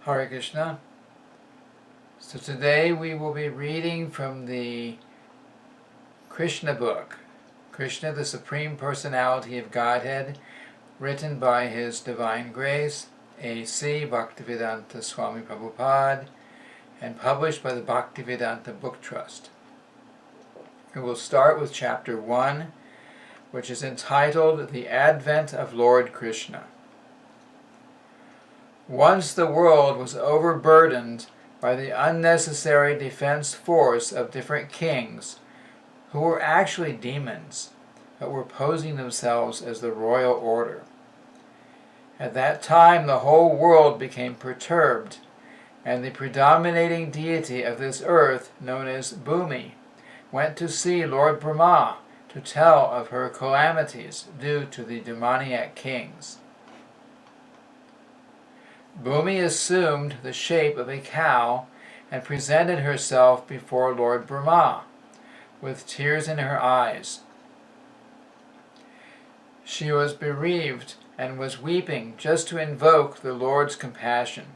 Hare Krishna. So today we will be reading from the Krishna book, Krishna, the Supreme Personality of Godhead, written by His Divine Grace, A.C. Bhaktivedanta Swami Prabhupada, and published by the Bhaktivedanta Book Trust. We will start with chapter 1, which is entitled The Advent of Lord Krishna. Once the world was overburdened by the unnecessary defense force of different kings, who were actually demons, but were posing themselves as the royal order. At that time the whole world became perturbed, and the predominating deity of this earth, known as Bhumi, went to see Lord Brahma to tell of her calamities due to the demoniac kings. Bhumi assumed the shape of a cow and presented herself before Lord Brahma, with tears in her eyes. She was bereaved and was weeping just to invoke the Lord's compassion.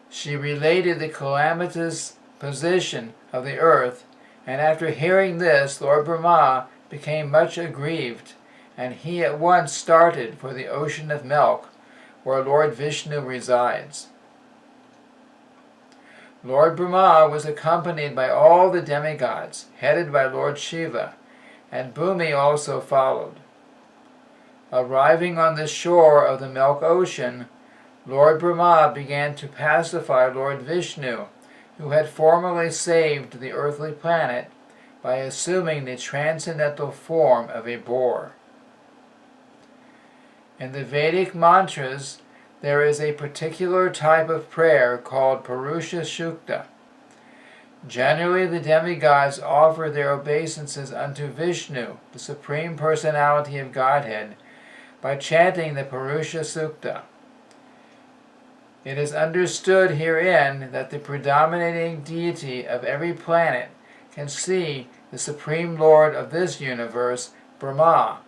She related the calamitous position of the earth, and after hearing this, Lord Brahma became much aggrieved, and he at once started for the ocean of milk, where Lord Vishnu resides. Lord Brahma was accompanied by all the demigods, headed by Lord Shiva, and Bhumi also followed. Arriving on the shore of the milk ocean, Lord Brahma began to pacify Lord Vishnu, who had formerly saved the earthly planet by assuming the transcendental form of a boar. In the Vedic mantras, there is a particular type of prayer called Purusha Sukta. Generally, the demigods offer their obeisances unto Vishnu, the Supreme Personality of Godhead, by chanting the Purusha Sukta. It is understood herein that the predominating deity of every planet can see the Supreme Lord of this universe, Brahma,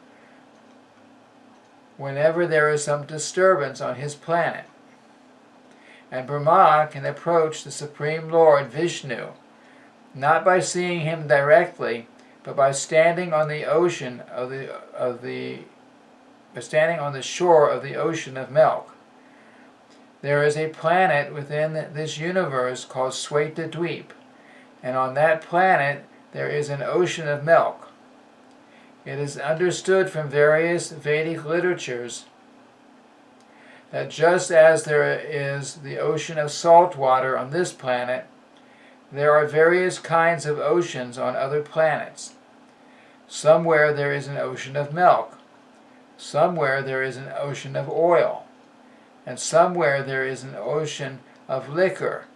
whenever there is some disturbance on his planet. And Brahma can approach the Supreme Lord Vishnu, not by seeing him directly, but by standing on the shore of the ocean of milk. There is a planet within this universe called Sweta Dweep, and on that planet there is an ocean of milk. It is understood from various Vedic literatures that just as there is the ocean of salt water on this planet, there are various kinds of oceans on other planets. Somewhere there is an ocean of milk, somewhere there is an ocean of oil, and somewhere there is an ocean of liquor,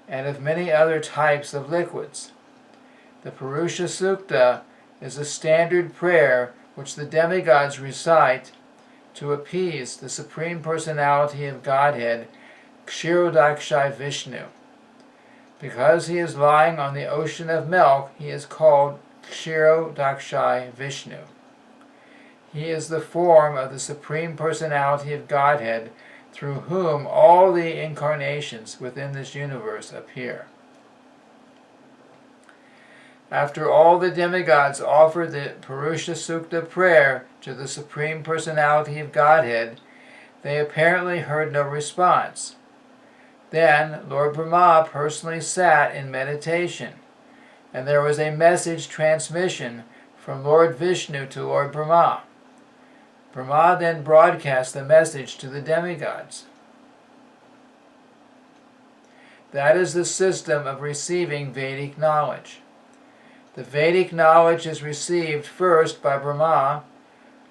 and of many other types of liquids. The Purusha Sukta is a standard prayer which the demigods recite to appease the Supreme Personality of Godhead, Kshirodakshai Vishnu. Because he is lying on the ocean of milk, he is called Kshirodakshai Vishnu. He is the form of the Supreme Personality of Godhead, through whom all the incarnations within this universe appear. After all the demigods offered the Purusha Sukta prayer to the Supreme Personality of Godhead, they apparently heard no response. Then Lord Brahma personally sat in meditation, and there was a message transmission from Lord Vishnu to Lord Brahma. Brahma then broadcast the message to the demigods. That is the system of receiving Vedic knowledge. The Vedic knowledge is received first by Brahma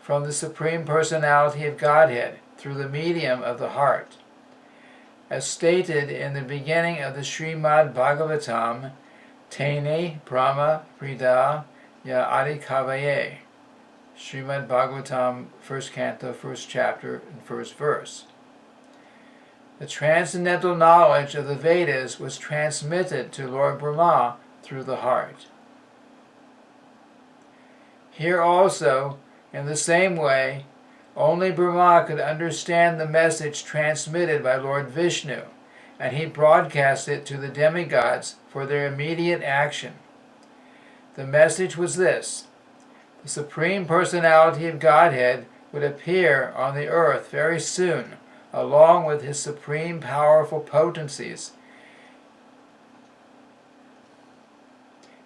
from the Supreme Personality of Godhead through the medium of the heart. As stated in the beginning of the Srimad Bhagavatam, Tene Brahma Prida Ya Adikavaye, Srimad Bhagavatam, 1st Canto, 1st Chapter, and 1st Verse. The transcendental knowledge of the Vedas was transmitted to Lord Brahma through the heart. Here also, in the same way, only Brahma could understand the message transmitted by Lord Vishnu, and he broadcast it to the demigods for their immediate action. The message was this: the Supreme Personality of Godhead would appear on the earth very soon, along with his supreme powerful potencies.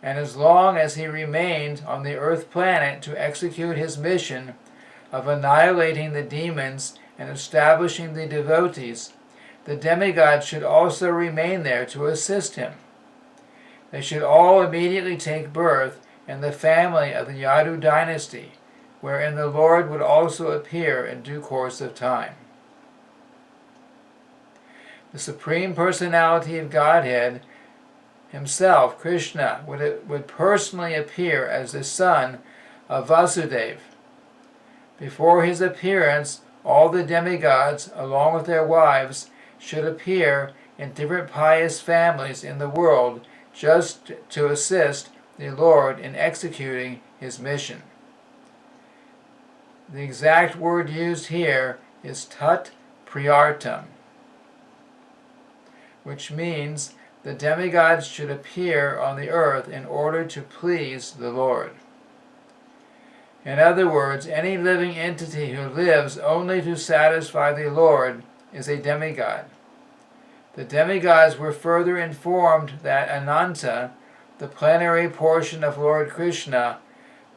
And as long as he remained on the earth planet to execute his mission of annihilating the demons and establishing the devotees, the demigods should also remain there to assist him. They should all immediately take birth in the family of the Yadu dynasty, wherein the Lord would also appear in due course of time. The Supreme Personality of Godhead himself, Krishna, would personally appear as the son of Vasudeva. Before his appearance, all the demigods, along with their wives, should appear in different pious families in the world just to assist the Lord in executing his mission. The exact word used here is tat priyartam, which means the demigods should appear on the earth in order to please the Lord. In other words, any living entity who lives only to satisfy the Lord is a demigod. The demigods were further informed that Ananta, the plenary portion of Lord Krishna,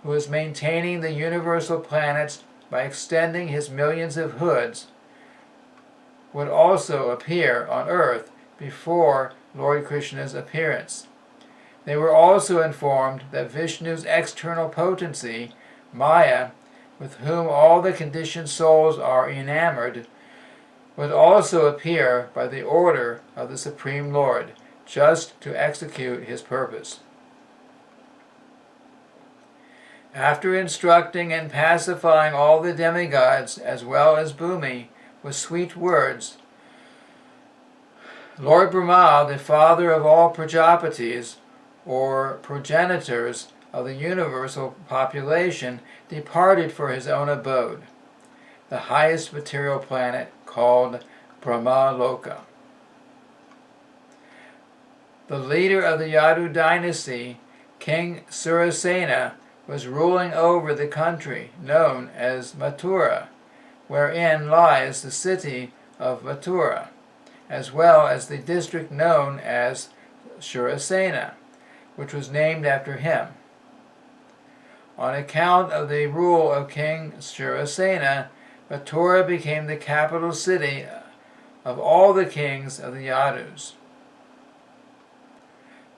who is maintaining the universal planets by extending his millions of hoods, would also appear on earth before Lord Krishna's appearance. They were also informed that Vishnu's external potency, Maya, with whom all the conditioned souls are enamored, would also appear by the order of the Supreme Lord, just to execute his purpose. After instructing and pacifying all the demigods, as well as Bhumi, with sweet words, Lord Brahma, the father of all Prajapatis, or progenitors of the universal population, departed for his own abode, the highest material planet called Brahma Loka. The leader of the Yadu dynasty, King Surasena, was ruling over the country known as Mathura, wherein lies the city of Mathura, as well as the district known as Surasena, which was named after him. On account of the rule of King Surasena, Mathura became the capital city of all the kings of the Yadus.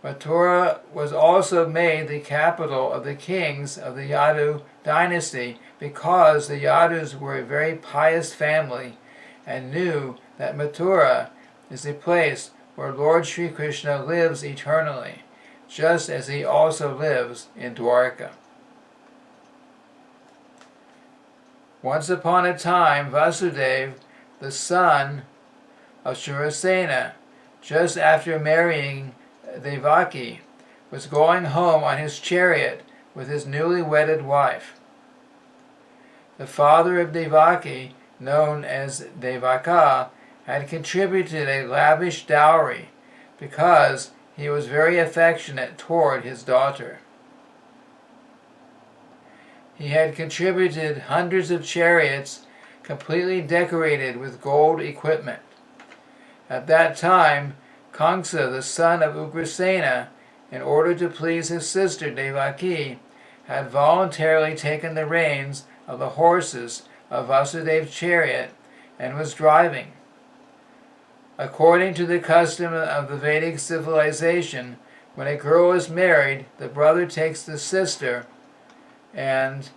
Mathura was also made the capital of the kings of the Yadu dynasty because the Yadus were a very pious family and knew that Mathura is the place where Lord Sri Krishna lives eternally, just as he also lives in Dwarka. Once upon a time, Vasudeva, the son of Surasena, just after marrying Devaki, was going home on his chariot with his newly wedded wife. The father of Devaki, known as Devaka, had contributed a lavish dowry because he was very affectionate toward his daughter. He had contributed hundreds of chariots completely decorated with gold equipment. At that time, Kamsa, the son of Ugrasena, in order to please his sister Devaki, had voluntarily taken the reins of the horses of Vasudeva's chariot and was driving. According to the custom of the Vedic civilization, when a girl is married, the brother takes the sister and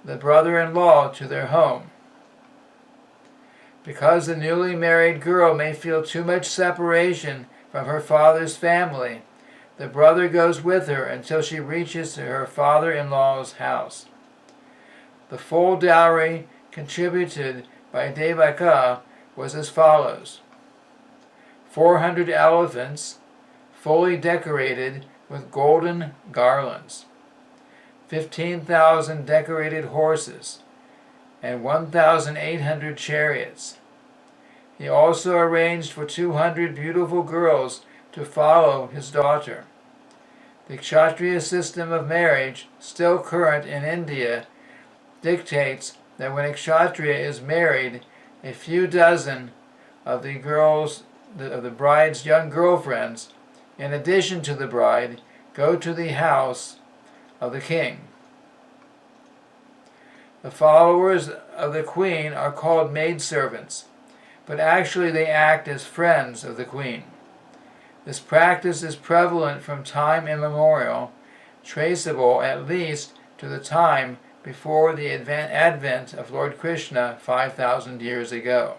the brother-in-law to their home. Because the newly married girl may feel too much separation from her father's family, the brother goes with her until she reaches to her father-in-law's house. The full dowry contributed by Devaka was as follows: 400 elephants, fully decorated with golden garlands, 15,000 decorated horses, and 1,800 chariots. He also arranged for 200 beautiful girls to follow his daughter. The Kshatriya system of marriage, still current in India, dictates that when a Kshatriya is married, a few dozen of the bride's young girlfriends, in addition to the bride, go to the house of the king. The followers of the queen are called maidservants, but actually they act as friends of the queen. This practice is prevalent from time immemorial, traceable at least to the time before the advent of Lord Krishna 5,000 years ago.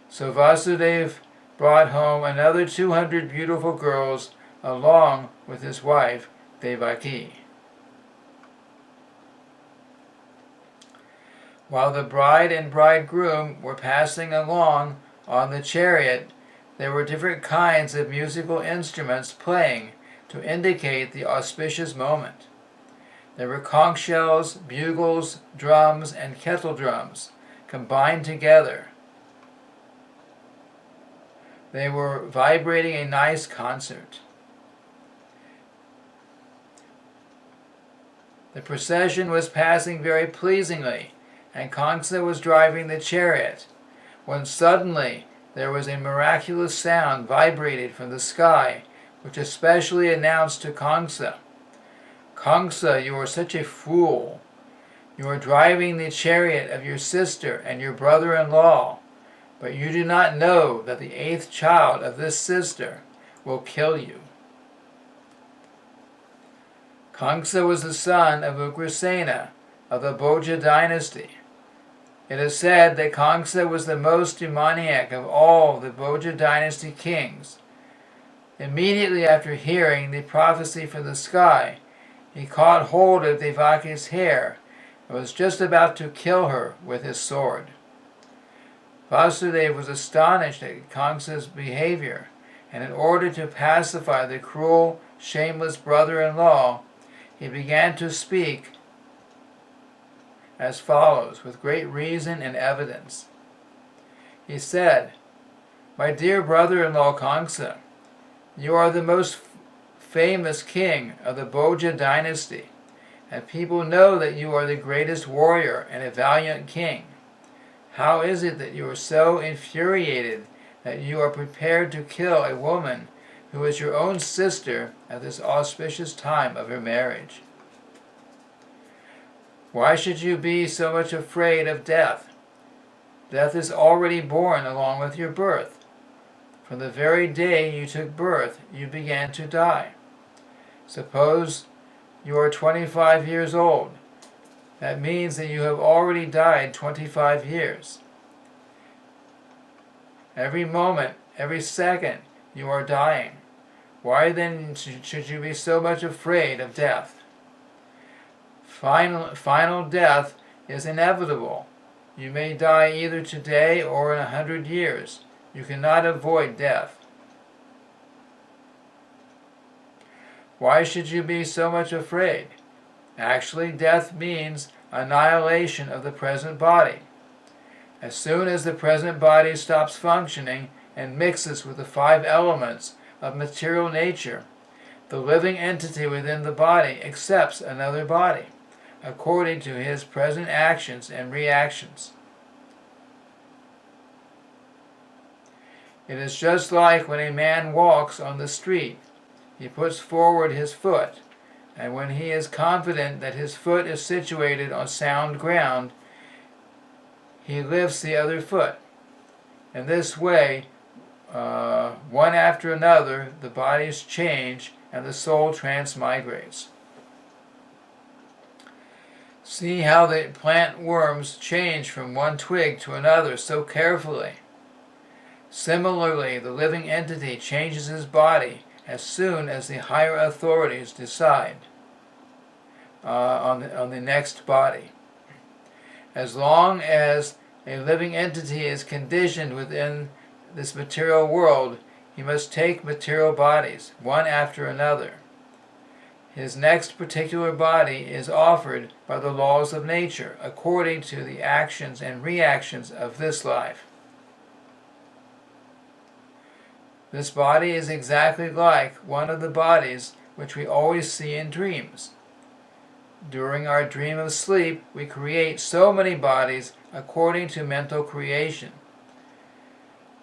So Vasudeva brought home another 200 beautiful girls along with his wife Devaki. While the bride and bridegroom were passing along on the chariot, there were different kinds of musical instruments playing to indicate the auspicious moment. There were conch shells, bugles, drums, and kettle drums combined together. They were vibrating a nice concert. The procession was passing very pleasingly, and Kamsa was driving the chariot, when suddenly there was a miraculous sound vibrated from the sky, which especially announced to Kamsa, "Kamsa, you are such a fool. You are driving the chariot of your sister and your brother-in-law, but you do not know that the 8th child of this sister will kill you." Kamsa was the son of Krsna of the Bhoja dynasty. It is said that Kamsa was the most demoniac of all the Bhoja dynasty kings. Immediately after hearing the prophecy from the sky, he caught hold of Devaki's hair and was just about to kill her with his sword. Vasudeva was astonished at Kamsa's behavior, and in order to pacify the cruel, shameless brother-in-law, he began to speak as follows, with great reason and evidence. He said, "My dear brother-in-law Kamsa, you are the most famous king of the Bhoja dynasty, and people know that you are the greatest warrior and a valiant king. How is it that you are so infuriated that you are prepared to kill a woman who is your own sister at this auspicious time of her marriage? Why should you be so much afraid of death? Death is already born along with your birth. From the very day you took birth, you began to die. Suppose you are 25 years old. That means that you have already died 25 years. Every moment, every second, you are dying. Why then should you be so much afraid of death? Final death is inevitable. You may die either today or in 100 years. You cannot avoid death. Why should you be so much afraid? Actually, death means annihilation of the present body. As soon as the present body stops functioning and mixes with the 5 elements of material nature, the living entity within the body accepts another body, according to his present actions and reactions. It is just like when a man walks on the street. He puts forward his foot, and when he is confident that his foot is situated on sound ground, he lifts the other foot. In this way, one after another, the bodies change and the soul transmigrates. See how the plant worms change from one twig to another so carefully. Similarly, the living entity changes his body as soon as the higher authorities decide on the next body. As long as a living entity is conditioned within this material world, he must take material bodies, one after another. His next particular body is offered by the laws of nature, according to the actions and reactions of this life. This body is exactly like one of the bodies which we always see in dreams. During our dream of sleep, we create so many bodies according to mental creation.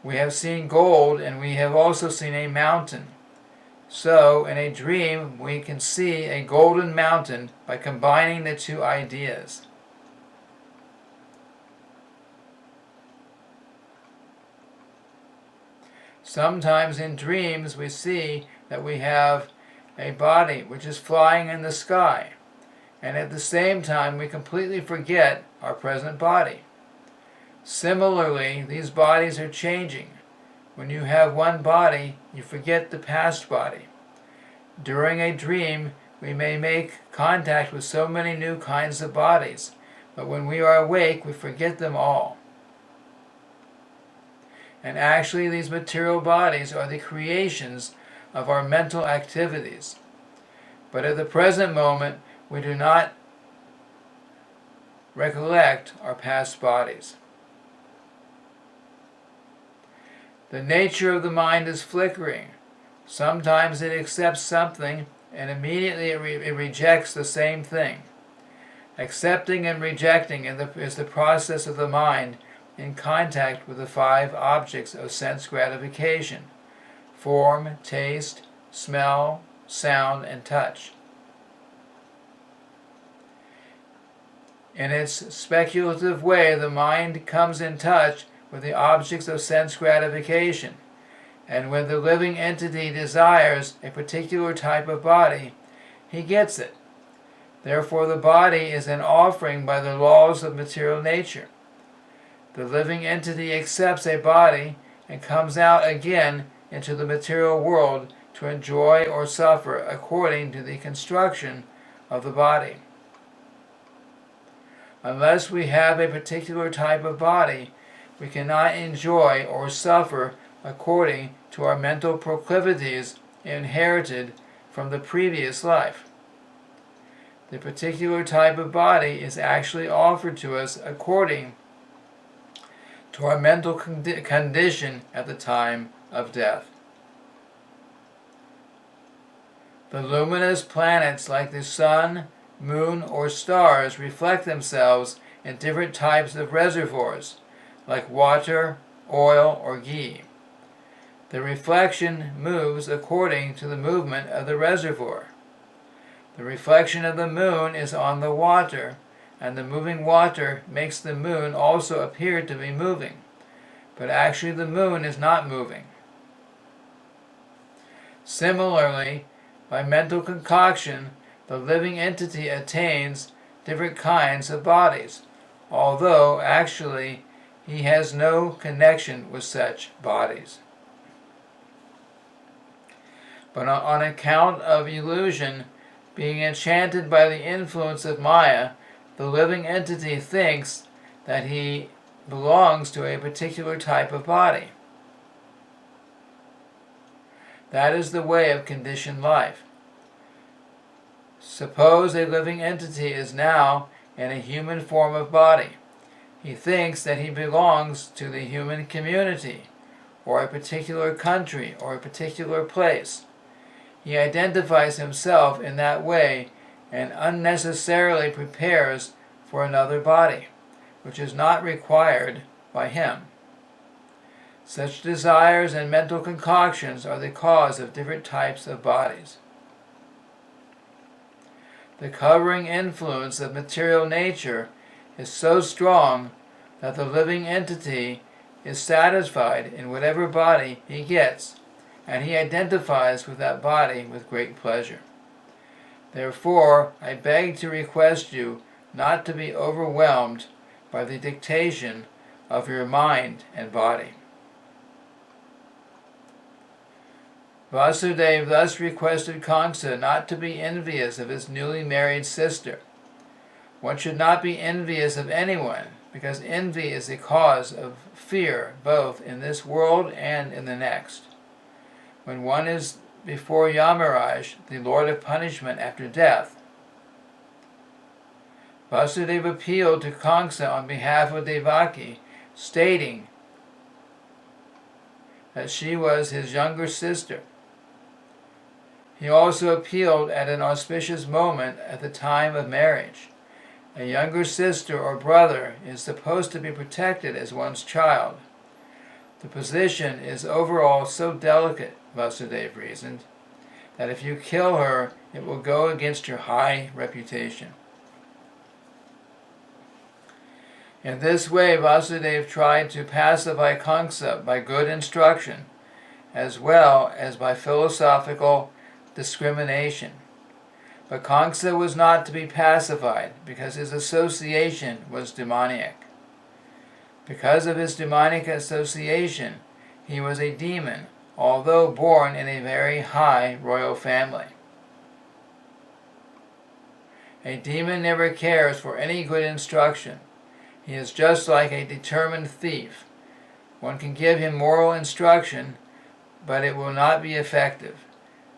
We have seen gold, and we have also seen a mountain. So, in a dream, we can see a golden mountain by combining the two ideas. Sometimes in dreams we see that we have a body which is flying in the sky, and at the same time we completely forget our present body. Similarly, these bodies are changing. When you have one body, you forget the past body. During a dream, we may make contact with so many new kinds of bodies, but when we are awake, we forget them all. And actually, these material bodies are the creations of our mental activities. But at the present moment, we do not recollect our past bodies. The nature of the mind is flickering. Sometimes it accepts something and immediately it rejects the same thing. Accepting and rejecting is the process of the mind in contact with the 5 objects of sense gratification: form, taste, smell, sound, and touch. In its speculative way, the mind comes in touch with the objects of sense gratification, and when the living entity desires a particular type of body, he gets it. Therefore, the body is an offering by the laws of material nature. The living entity accepts a body and comes out again into the material world to enjoy or suffer according to the construction of the body. Unless we have a particular type of body, we cannot enjoy or suffer according to our mental proclivities inherited from the previous life. The particular type of body is actually offered to us according to our mental condition at the time of death. The luminous planets like the sun, moon, or stars reflect themselves in different types of reservoirs, like water, oil, or ghee. The reflection moves according to the movement of the reservoir. The reflection of the moon is on the water, and the moving water makes the moon also appear to be moving, but actually the moon is not moving. Similarly, by mental concoction, the living entity attains different kinds of bodies, although actually he has no connection with such bodies. But on account of illusion, being enchanted by the influence of Maya, the living entity thinks that he belongs to a particular type of body. That is the way of conditioned life. Suppose a living entity is now in a human form of body. He thinks that he belongs to the human community, or a particular country, or a particular place. He identifies himself in that way and unnecessarily prepares for another body, which is not required by him. Such desires and mental concoctions are the cause of different types of bodies. The covering influence of material nature is so strong that the living entity is satisfied in whatever body he gets, and he identifies with that body with great pleasure. Therefore, I beg to request you not to be overwhelmed by the dictation of your mind and body. Vasudeva thus requested Kamsa not to be envious of his newly married sister. One should not be envious of anyone, because envy is the cause of fear both in this world and in the next. When one is before Yamaraj, the Lord of Punishment after death, Vasudeva appealed to Kamsa on behalf of Devaki, stating that she was his younger sister. He also appealed at an auspicious moment at the time of marriage. A younger sister or brother is supposed to be protected as one's child. The position is overall so delicate, Vasudeva reasoned, that if you kill her, it will go against your high reputation. In this way, Vasudeva tried to pacify Kamsa by good instruction, as well as by philosophical discrimination. But Kamsa was not to be pacified because his association was demoniac. Because of his demonic association, he was a demon, although born in a very high royal family. A demon never cares for any good instruction. He is just like a determined thief. One can give him moral instruction, but it will not be effective.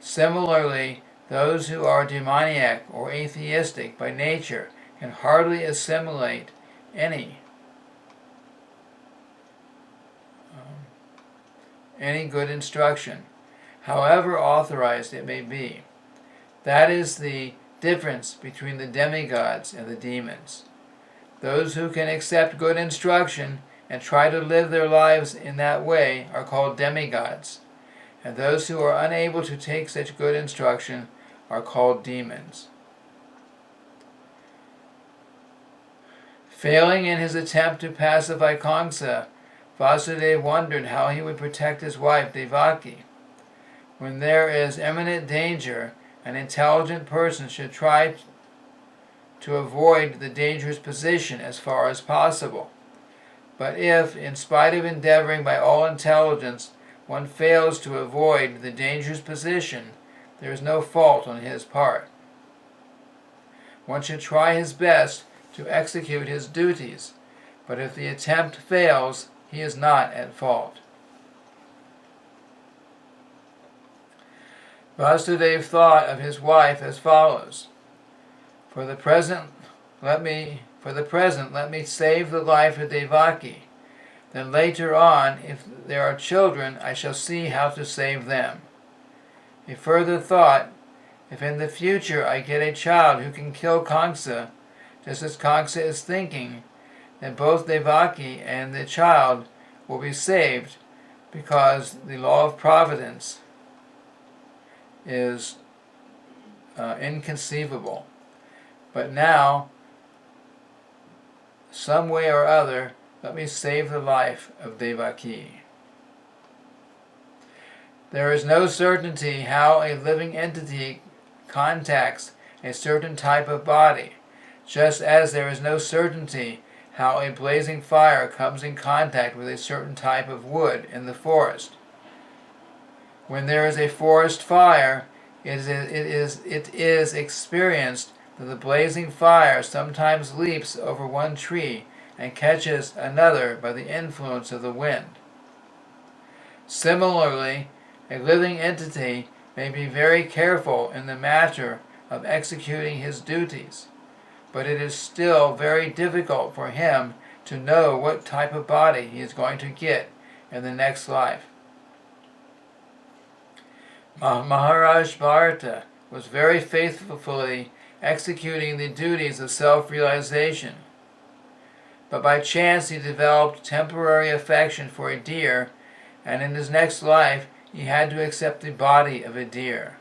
Similarly, those who are demoniac or atheistic by nature can hardly assimilate any good instruction, however authorized it may be. That is the difference between the demigods and the demons. Those who can accept good instruction and try to live their lives in that way are called demigods, and those who are unable to take such good instruction are called demons. Failing in his attempt to pacify Kamsa, Vasudeva wondered how he would protect his wife Devaki. When there is imminent danger, an intelligent person should try to avoid the dangerous position as far as possible. But if, in spite of endeavoring by all intelligence, one fails to avoid the dangerous position, there is no fault on his part. One should try his best to execute his duties, but if the attempt fails, he is not at fault. Vasudeva thought of his wife as follows: For the present, let me save the life of Devaki. Then later on, if there are children, I shall see how to save them. He further thought, if in the future I get a child who can kill Kamsa, just as Kamsa is thinking, then both Devaki and the child will be saved, because the law of providence is inconceivable. But now, some way or other, let me save the life of Devaki. There is no certainty how a living entity contacts a certain type of body, just as there is no certainty how a blazing fire comes in contact with a certain type of wood in the forest. When there is a forest fire, it is experienced that the blazing fire sometimes leaps over one tree and catches another by the influence of the wind. Similarly, a living entity may be very careful in the matter of executing his duties, but it is still very difficult for him to know what type of body he is going to get in the next life. Maharaj Bharata was very faithfully executing the duties of self-realization, but by chance he developed temporary affection for a deer, and in his next life he had to accept the body of a deer.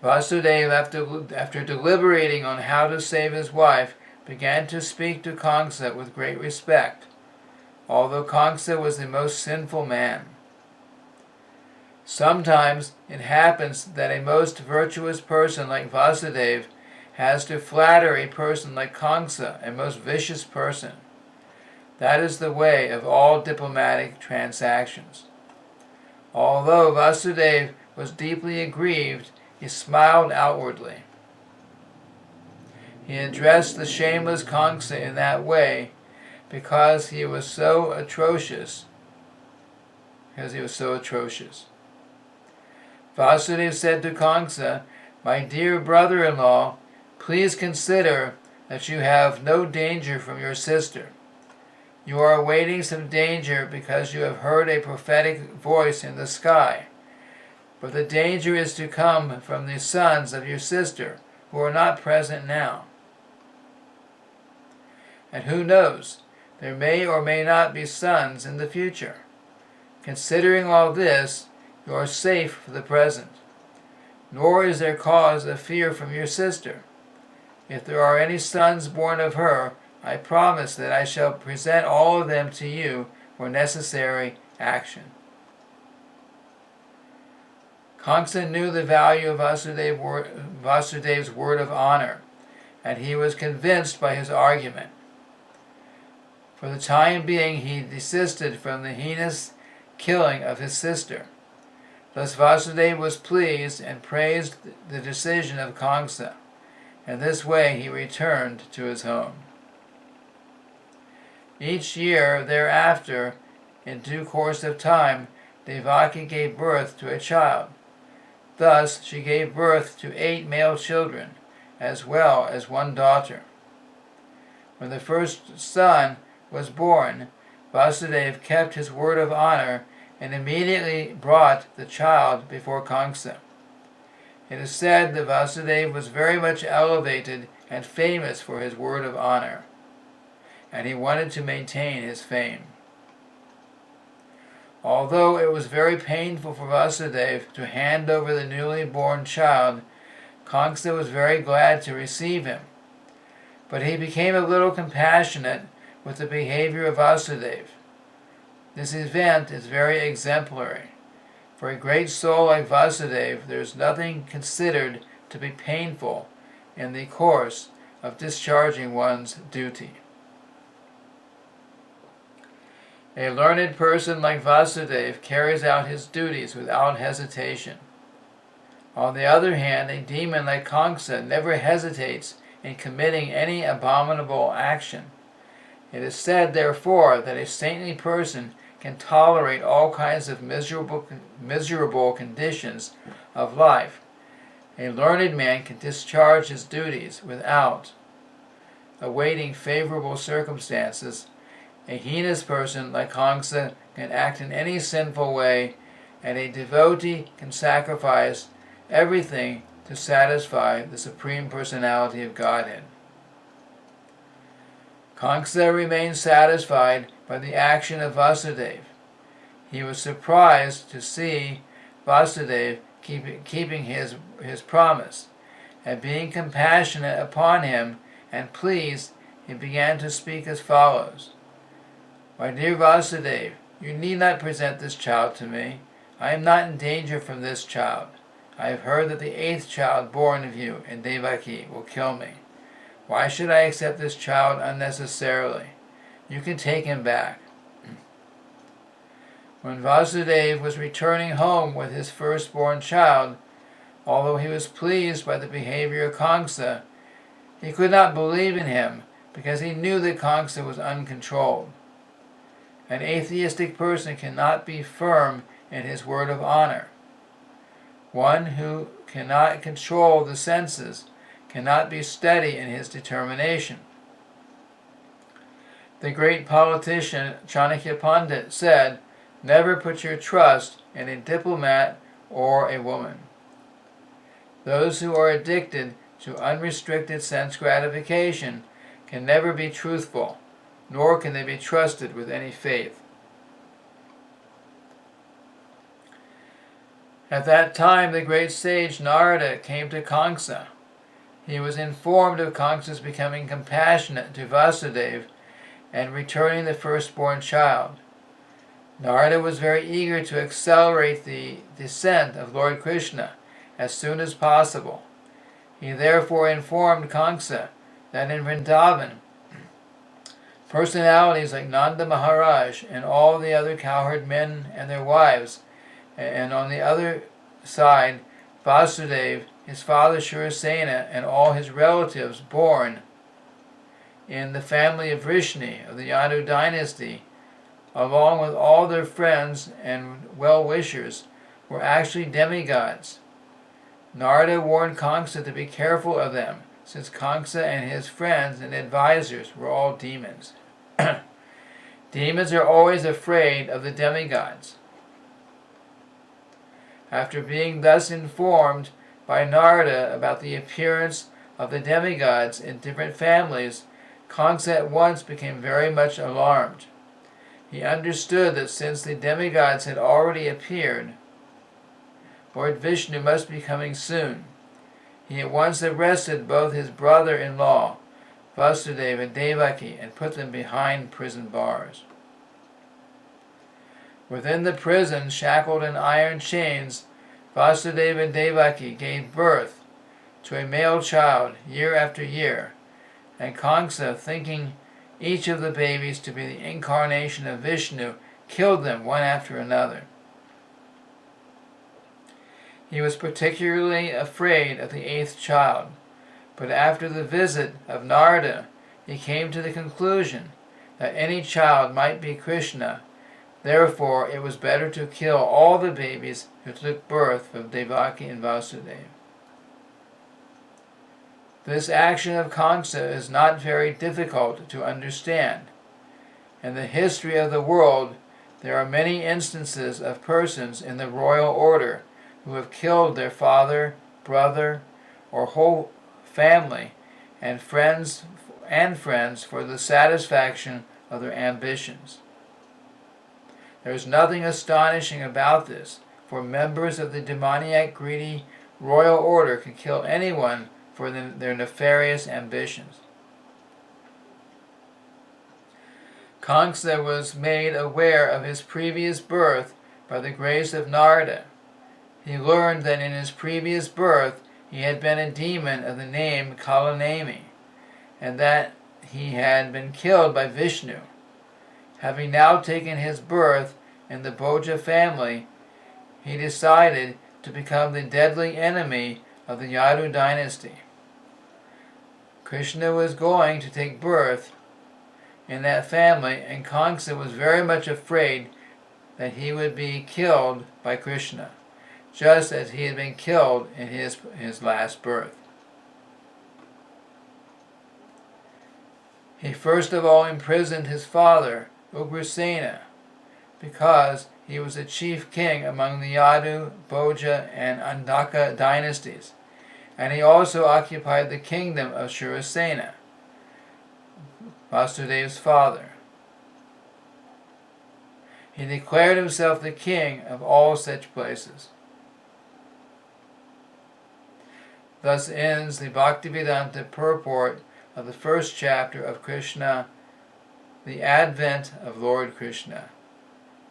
Vasudeva, after deliberating on how to save his wife, began to speak to Kamsa with great respect, although Kamsa was the most sinful man. Sometimes it happens that a most virtuous person like Vasudeva has to flatter a person like Kamsa, a most vicious person. That is the way of all diplomatic transactions. Although Vasudeva was deeply aggrieved, he smiled outwardly. He addressed the shameless Kamsa in that way because he was so atrocious. Vasudeva said to Kamsa, "My dear brother-in-law, please consider that you have no danger from your sister. You are awaiting some danger because you have heard a prophetic voice in the sky. But the danger is to come from the sons of your sister, who are not present now. And who knows, there may or may not be sons in the future. Considering all this, you are safe for the present. Nor is there cause of fear from your sister. If there are any sons born of her, I promise that I shall present all of them to you for necessary action. Krsna knew the value of Vasudev's word of honor, and he was convinced by his argument. For the time being, he desisted from the heinous killing of his sister. Thus Vasudeva was pleased and praised the decision of Krsna. In this way he returned to his home. Each year thereafter, in due course of time, Devaki gave birth to a child. Thus she gave birth to 8 male children, as well as 1 daughter. When the first son was born, Vasudeva kept his word of honor and immediately brought the child before Krsna. It is said that Vasudeva was very much elevated and famous for his word of honor, and he wanted to maintain his fame. Although it was very painful for Vasudeva to hand over the newly born child, Krsna was very glad to receive him. But he became a little compassionate with the behavior of Vasudeva. This event is very exemplary. For a great soul like Vasudeva, there is nothing considered to be painful in the course of discharging one's duty. A learned person like Vasudeva carries out his duties without hesitation. On the other hand, a demon like Krsna never hesitates in committing any abominable action. It is said, therefore, that a saintly person can tolerate all kinds of miserable conditions of life. A learned man can discharge his duties without awaiting favorable circumstances. A heinous person like Krsna can act in any sinful way, and a devotee can sacrifice everything to satisfy the Supreme Personality of Godhead. Krsna remained satisfied by the action of Vasudeva. He was surprised to see Vasudeva keeping his promise, and being compassionate upon him and pleased, he began to speak as follows. My dear Vasudeva, you need not present this child to me. I am not in danger from this child. I have heard that the 8th child born of you in Devaki will kill me. Why should I accept this child unnecessarily? You can take him back. When Vasudeva was returning home with his firstborn child, although he was pleased by the behavior of Krsna, he could not believe in him because he knew that Krsna was uncontrolled. An atheistic person cannot be firm in his word of honor. One who cannot control the senses cannot be steady in his determination. The great politician Chanakya Pandit said, "Never put your trust in a diplomat or a woman." Those who are addicted to unrestricted sense gratification can never be truthful, nor can they be trusted with any faith. At that time, the great sage Narada came to Krsna. He was informed of Krsna's becoming compassionate to Vasudeva and returning the firstborn child. Narada was very eager to accelerate the descent of Lord Krishna as soon as possible. He therefore informed Krsna that in Vrindavan, personalities like Nanda Maharaj and all the other cowherd men and their wives, and on the other side, Vasudeva, his father Shurasena, and all his relatives born in the family of Vrishni of the Yadu dynasty, along with all their friends and well-wishers, were actually demigods. Narada warned Krsna to be careful of them, since Krsna and his friends and advisors were all demons. Demons are always afraid of the demigods. After being thus informed by Narada about the appearance of the demigods in different families, Kangsa at once became very much alarmed. He understood that since the demigods had already appeared, Lord Vishnu must be coming soon. He at once arrested both his brother-in-law, Vasudeva and Devaki, and put them behind prison bars. Within the prison, shackled in iron chains, Vasudeva and Devaki gave birth to a male child year after year, and Kangsa, thinking each of the babies to be the incarnation of Vishnu, killed them one after another. He was particularly afraid of the 8th child, but after the visit of Narada, he came to the conclusion that any child might be Krishna. Therefore, it was better to kill all the babies who took birth from Devaki and Vasudeva. This action of Kangsa is not very difficult to understand. In the history of the world, there are many instances of persons in the royal order who have killed their father, brother, or whole family and friends for the satisfaction of their ambitions. There is nothing astonishing about this, for members of the demoniac, greedy royal order can kill anyone for their nefarious ambitions. Kangsa was made aware of his previous birth by the grace of Narada. He learned that in his previous birth he had been a demon of the name Kalanemi, and that he had been killed by Vishnu. Having now taken his birth in the Bhoja family, he decided to become the deadly enemy of the Yadu dynasty. Krishna was going to take birth in that family, and Kangsa was very much afraid that he would be killed by Krishna, just as he had been killed in his last birth. He first of all imprisoned his father, Ugrasena, because he was a chief king among the Yadu, Bhoja, and Andaka dynasties, and he also occupied the kingdom of Shurasena, Vasudeva's father. He declared himself the king of all such places. Thus ends the Bhaktivedanta purport of the first chapter of Krishna, the Advent of Lord Krishna.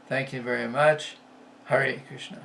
Thank you very much. Hare Krishna.